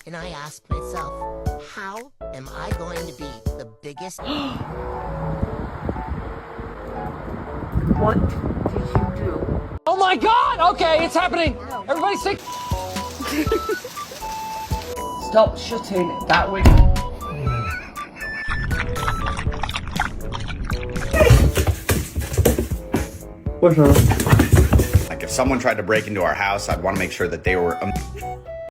and I asked myself, how am I going to be the biggest? What did you do? Oh my God! Okay, it's happening. Everybody say. Stop shutting that window. Like if someone tried to break into our house, I'd want to make sure that they were